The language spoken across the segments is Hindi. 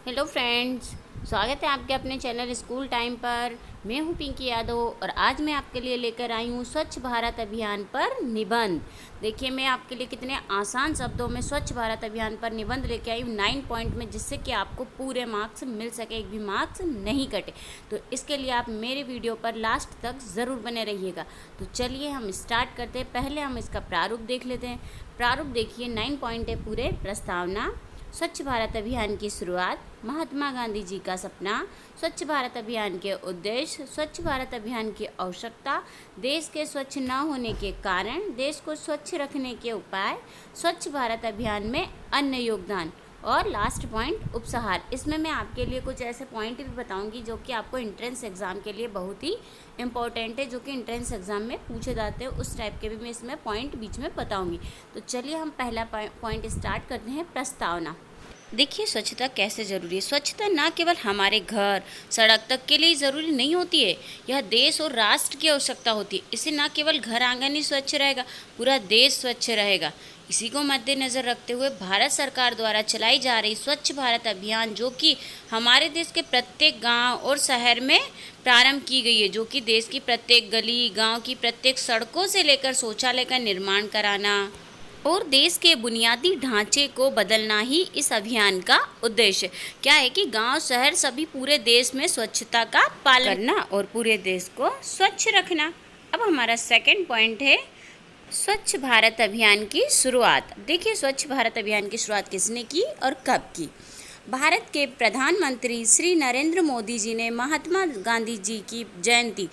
हेलो फ्रेंड्स, स्वागत है आपके अपने चैनल स्कूल टाइम पर। मैं हूं पिंकी यादव और आज मैं आपके लिए लेकर आई हूं स्वच्छ भारत अभियान पर निबंध। देखिए, मैं आपके लिए कितने आसान शब्दों में स्वच्छ भारत अभियान पर निबंध लेके आई हूँ 9 पॉइंट में, जिससे कि आपको पूरे मार्क्स मिल सके, एक भी मार्क्स नहीं कटे। तो इसके लिए आप मेरे वीडियो पर लास्ट तक ज़रूर बने रहिएगा। तो चलिए हम स्टार्ट करते हैं। पहले हम इसका प्रारूप देख लेते हैं। प्रारूप देखिए, 9 पॉइंट है पूरे। प्रस्तावना, स्वच्छ भारत अभियान की शुरुआत, महात्मा गांधी जी का सपना, स्वच्छ भारत अभियान के उद्देश्य, स्वच्छ भारत अभियान की आवश्यकता, देश के स्वच्छ न होने के कारण, देश को स्वच्छ रखने के उपाय, स्वच्छ भारत अभियान में अन्य योगदान और लास्ट पॉइंट उपसंहार। इसमें मैं आपके लिए कुछ ऐसे पॉइंट भी बताऊंगी जो कि आपको एंट्रेंस एग्ज़ाम के लिए बहुत ही इंपॉर्टेंट है, जो कि एंट्रेंस एग्ज़ाम में पूछे जाते हैं। उस टाइप के भी मैं इसमें पॉइंट बीच में बताऊंगी। तो चलिए हम पहला पॉइंट स्टार्ट करते हैं। प्रस्तावना। देखिए, स्वच्छता कैसे ज़रूरी है। स्वच्छता ना केवल हमारे घर सड़क तक के लिए ज़रूरी नहीं होती है, यह देश और राष्ट्र की आवश्यकता होती है। इससे ना केवल घर आंगन ही स्वच्छ रहेगा, पूरा देश स्वच्छ रहेगा। इसी को मद्देनज़र रखते हुए भारत सरकार द्वारा चलाई जा रही स्वच्छ भारत अभियान, जो कि हमारे देश के प्रत्येक गांव और शहर में प्रारंभ की गई है, जो कि देश की प्रत्येक गली, गांव की प्रत्येक सड़कों से लेकर शौचालय का निर्माण कराना और देश के बुनियादी ढांचे को बदलना ही इस अभियान का उद्देश्य। क्या है कि गांव, शहर सभी पूरे देश में स्वच्छता का पालन करना और पूरे देश को स्वच्छ रखना। अब हमारा सेकंड पॉइंट है स्वच्छ भारत अभियान की शुरुआत। देखिए, स्वच्छ भारत अभियान की शुरुआत किसने की और कब की। भारत के प्रधानमंत्री श्री नरेंद्र मोदी जी ने महात्मा गांधी जी की जयंती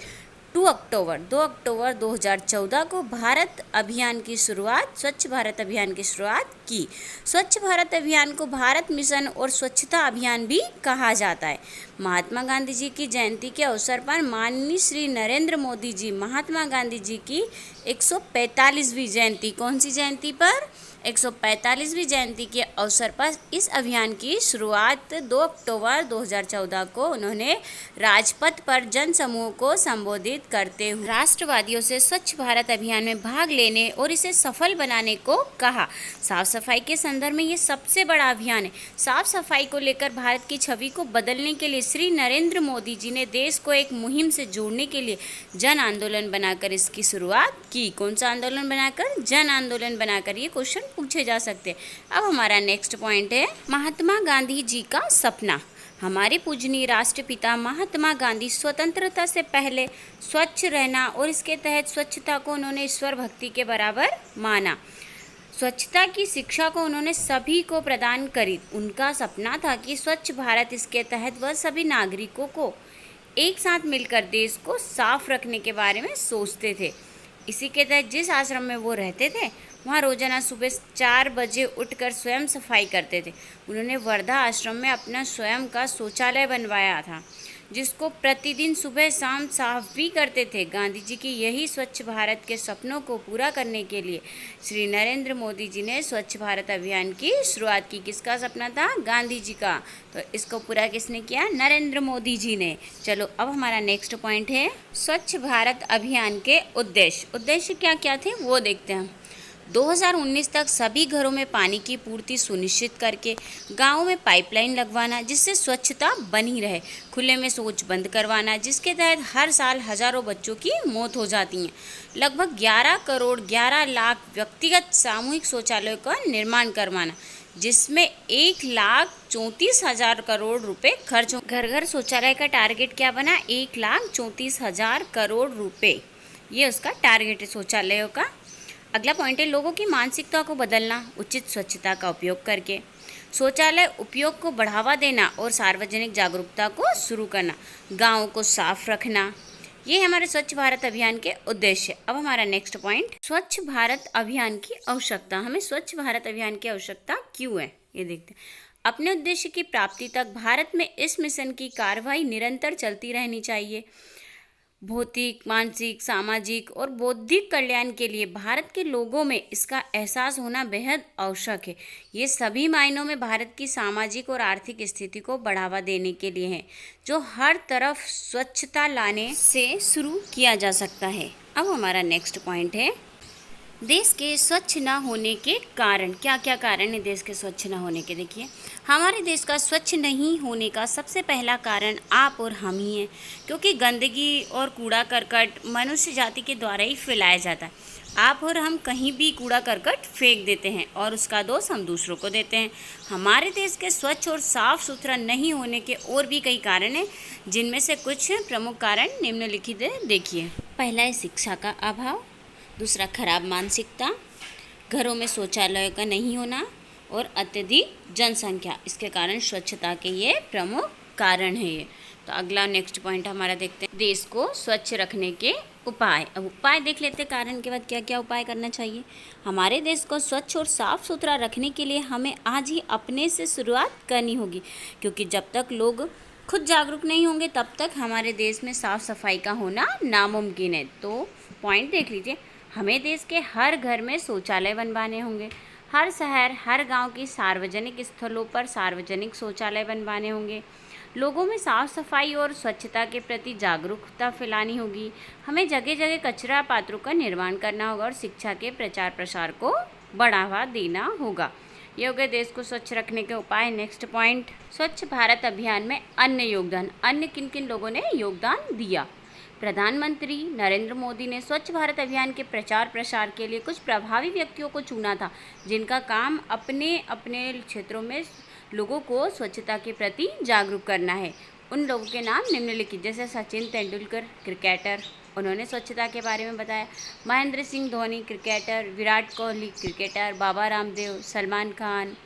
2 अक्टूबर 2014 को भारत अभियान की शुरुआत, स्वच्छ भारत अभियान की शुरुआत की। स्वच्छ भारत अभियान को भारत मिशन और स्वच्छता अभियान भी कहा जाता है। महात्मा गांधी जी की जयंती के अवसर पर माननीय श्री नरेंद्र मोदी जी महात्मा गांधी जी की 145वीं जयंती, कौन सी जयंती पर, 145वीं जयंती के अवसर पर इस अभियान की शुरुआत 2 अक्टूबर 2014 को उन्होंने राजपथ पर जन समूह को संबोधित करते हुए राष्ट्रवादियों से स्वच्छ भारत अभियान में भाग लेने और इसे सफल बनाने को कहा। साफ सफाई के संदर्भ में ये सबसे बड़ा अभियान है। साफ सफाई को लेकर भारत की छवि को बदलने के लिए श्री नरेंद्र मोदी जी ने देश को एक मुहिम से जोड़ने के लिए जन आंदोलन बनाकर इसकी शुरुआत की। कौन सा आंदोलन बनाकर? जन आंदोलन बनाकर। ये क्वेश्चन पूछे जा सकते हैं। अब हमारा नेक्स्ट पॉइंट है महात्मा गांधी जी का सपना। हमारे पूजनीय राष्ट्रपिता महात्मा गांधी स्वतंत्रता से पहले स्वच्छ रहना और इसके तहत स्वच्छता को उन्होंने ईश्वर भक्ति के बराबर माना। स्वच्छता की शिक्षा को उन्होंने सभी को प्रदान करी। उनका सपना था कि स्वच्छ भारत, इसके तहत वह सभी नागरिकों को एक साथ मिलकर देश को साफ रखने के बारे में सोचते थे। इसी के तहत जिस आश्रम में वो रहते थे, वहाँ रोजाना सुबह 4 बजे उठकर स्वयं सफाई करते थे। उन्होंने वर्धा आश्रम में अपना स्वयं का शौचालय बनवाया था, जिसको प्रतिदिन सुबह शाम साफ भी करते थे। गांधी जी की यही स्वच्छ भारत के सपनों को पूरा करने के लिए श्री नरेंद्र मोदी जी ने स्वच्छ भारत अभियान की शुरुआत की। किसका सपना था? गांधी जी का। तो इसको पूरा किसने किया? नरेंद्र मोदी जी ने। चलो, अब हमारा नेक्स्ट पॉइंट है स्वच्छ भारत अभियान के उद्देश्य। उद्देश्य क्या क्या थे वो देखते हैं। 2019 तक सभी घरों में पानी की पूर्ति सुनिश्चित करके गांवों में पाइपलाइन लगवाना, जिससे स्वच्छता बनी रहे। खुले में शौच बंद करवाना, जिसके तहत हर साल हजारों बच्चों की मौत हो जाती है। लगभग 11 करोड़ 11 लाख व्यक्तिगत सामूहिक शौचालयों का निर्माण करवाना, जिसमें 1,34,000 करोड़ रुपए खर्च हो। घर घर शौचालय का टारगेट क्या बना? 1,34,000 करोड़ रुपए, ये उसका टारगेट है शौचालयों का। अगला पॉइंट है लोगों की मानसिकता को बदलना, उचित स्वच्छता का उपयोग करके शौचालय उपयोग को बढ़ावा देना और सार्वजनिक जागरूकता को शुरू करना, गाँव को साफ रखना। ये हमारे स्वच्छ भारत अभियान के उद्देश्य। अब हमारा नेक्स्ट पॉइंट स्वच्छ भारत अभियान की आवश्यकता। हमें स्वच्छ भारत अभियान की आवश्यकता क्यों है, ये देखते हैं। अपने उद्देश्य की प्राप्ति तक भारत में इस मिशन की कार्रवाई निरंतर चलती रहनी चाहिए। भौतिक, मानसिक, सामाजिक और बौद्धिक कल्याण के लिए भारत के लोगों में इसका एहसास होना बेहद आवश्यक है। ये सभी मायनों में भारत की सामाजिक और आर्थिक स्थिति को बढ़ावा देने के लिए है, जो हर तरफ स्वच्छता लाने से शुरू किया जा सकता है। अब हमारा नेक्स्ट पॉइंट है देश के स्वच्छ न होने के कारण, क्या क्या कारण है देश के स्वच्छ न होने के? देखिए, हमारे देश का स्वच्छ नहीं होने का सबसे पहला कारण आप और हम ही हैं, क्योंकि गंदगी और कूड़ा करकट मनुष्य जाति के द्वारा ही फैलाया जाता है। आप और हम कहीं भी कूड़ा करकट फेंक देते हैं और उसका दोष हम दूसरों को देते हैं। हमारे देश के स्वच्छ और साफ सुथरा नहीं होने के और भी कई कारण हैं, जिनमें से कुछ प्रमुख कारण निम्नलिखित है। देखिए, पहला है शिक्षा का अभाव, दूसरा खराब मानसिकता, घरों में शौचालय का नहीं होना और अत्यधिक जनसंख्या। इसके कारण स्वच्छता के ये प्रमुख कारण है ये। तो अगला नेक्स्ट पॉइंट हमारा देखते हैं, देश को स्वच्छ रखने के उपाय। अब उपाय देख लेते हैं, कारण के बाद क्या क्या उपाय करना चाहिए। हमारे देश को स्वच्छ और साफ सुथरा रखने के लिए हमें आज ही अपने से शुरुआत करनी होगी, क्योंकि जब तक लोग खुद जागरूक नहीं होंगे तब तक हमारे देश में साफ सफाई का होना नामुमकिन है। तो पॉइंट देख लीजिए, हमें देश के हर घर में शौचालय बनवाने होंगे, हर शहर हर गांव की सार्वजनिक स्थलों पर सार्वजनिक शौचालय बनवाने होंगे, लोगों में साफ सफाई और स्वच्छता के प्रति जागरूकता फैलानी होगी, हमें जगह जगह कचरा पात्रों का निर्माण करना होगा और शिक्षा के प्रचार प्रसार को बढ़ावा देना होगा। ये हो गए देश को स्वच्छ रखने के उपाय। नेक्स्ट पॉइंट, स्वच्छ भारत अभियान में अन्य योगदान। अन्य किन किन लोगों ने योगदान दिया? प्रधानमंत्री नरेंद्र मोदी ने स्वच्छ भारत अभियान के प्रचार प्रसार के लिए कुछ प्रभावी व्यक्तियों को चुना था, जिनका काम अपने अपने क्षेत्रों में लोगों को स्वच्छता के प्रति जागरूक करना है। उन लोगों के नाम निम्नलिखित, जैसे सचिन तेंदुलकर क्रिकेटर, उन्होंने स्वच्छता के बारे में बताया। महेंद्र सिंह धोनी क्रिकेटर, विराट कोहली क्रिकेटर, बाबा रामदेव, सलमान खान,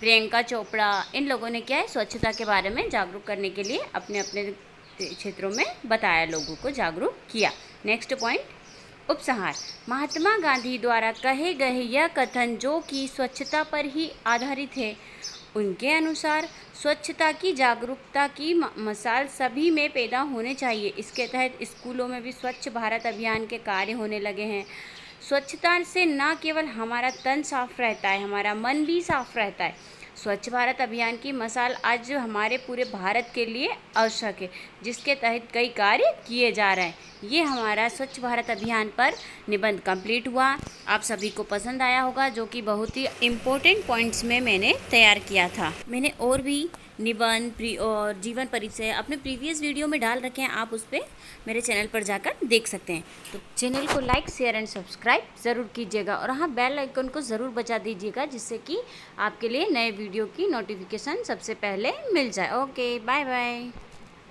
प्रियंका चोपड़ा, इन लोगों ने क्या है, स्वच्छता के बारे में जागरूक करने के लिए अपने अपने क्षेत्रों में बताया, लोगों को जागरूक किया। नेक्स्ट पॉइंट, उपसंहार। महात्मा गांधी द्वारा कहे गए यह कथन जो कि स्वच्छता पर ही आधारित है, उनके अनुसार स्वच्छता की जागरूकता की मसाल सभी में पैदा होने चाहिए। इसके तहत स्कूलों में भी स्वच्छ भारत अभियान के कार्य होने लगे हैं। स्वच्छता से न केवल हमारा तन साफ रहता है, हमारा मन भी साफ रहता है। स्वच्छ भारत अभियान की मसाल आज हमारे पूरे भारत के लिए आवश्यक है, जिसके तहत कई कार्य किए जा रहे हैं। ये हमारा स्वच्छ भारत अभियान पर निबंध कंप्लीट हुआ। आप सभी को पसंद आया होगा, जो कि बहुत ही इम्पोर्टेंट पॉइंट्स में मैंने तैयार किया था। मैंने और भी निबंध और जीवन परिचय अपने प्रीवियस वीडियो में डाल रखे हैं, आप उस पर मेरे चैनल पर जाकर देख सकते हैं। तो चैनल को लाइक शेयर एंड सब्सक्राइब ज़रूर कीजिएगा और हाँ, बेल आइकन को ज़रूर बजा दीजिएगा, जिससे कि आपके लिए नए वीडियो की नोटिफिकेशन सबसे पहले मिल जाए। Okay, bye bye.